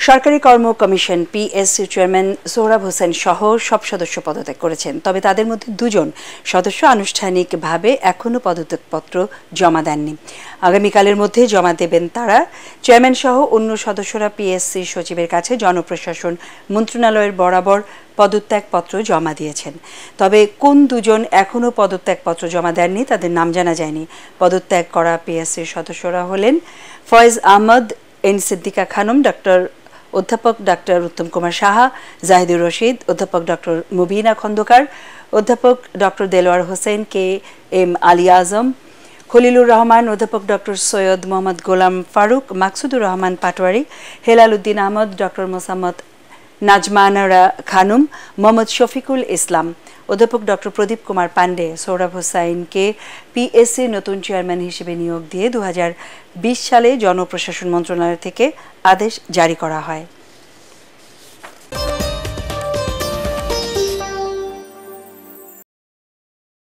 সরকারি কর্ম commission PSC chairman Sohrab Hossain সহ সব সদস্য পদত্যাগ করেছেন। তবে তাদের মধ্যে দুজন সদস্য আনুষ্ঠানিকভাবে এখনও পদত্যাগপত্র জমা দেননি। আগামীকালের মধ্যে জমা দেবেন তারা। চেয়ারম্যান সহ অন্য সদস্যরা পিএসসি সচিবের কাছে জনপ্রশাসন মন্ত্রণালয়ের বরাবর পদত্যাগপত্র জমা দিয়েছেন। তবে কোন দুজন এখনও পদত্যাগপত্র জমা দেননি তাদের নাম জানা যায়নি। পদত্যাগ করা পিএসসির সদস্যরা হলেন ফয়েজ আহমদ, এন সিদ্দিকা খানম, অধ্যাপক ডাক্তার উত্তম কুমার সাহা, জাহিদুর রশিদ, অধ্যাপক ডক্টর মুবিনা খন্দকার, অধ্যাপক doctor Delwar Hossain, K M Ali Azam, Khalilur Rahman, অধ্যাপক ডক্টর সৈয়দ মোহাম্মদ গোলাম ফারুক, মাকসুদুর রহমান পাটোয়ারি, হেলাল উদ্দিন আহমদ, ডক্টর মোসাম্মদ নাজমানারা খানুম, মোহাম্মদ শফিকুল ইসলাম, অধ্যাপক ডক্টর প্রদীপ কুমার পান্ডে, সোহরাব হোসাইনকে পিএসসির নতুন চেয়ারম্যান হিসেবে নিয়োগ দিয়ে 2020 সালে জনপ্রশাসন মন্ত্রণালয় থেকে আদেশ জারি করা হয়।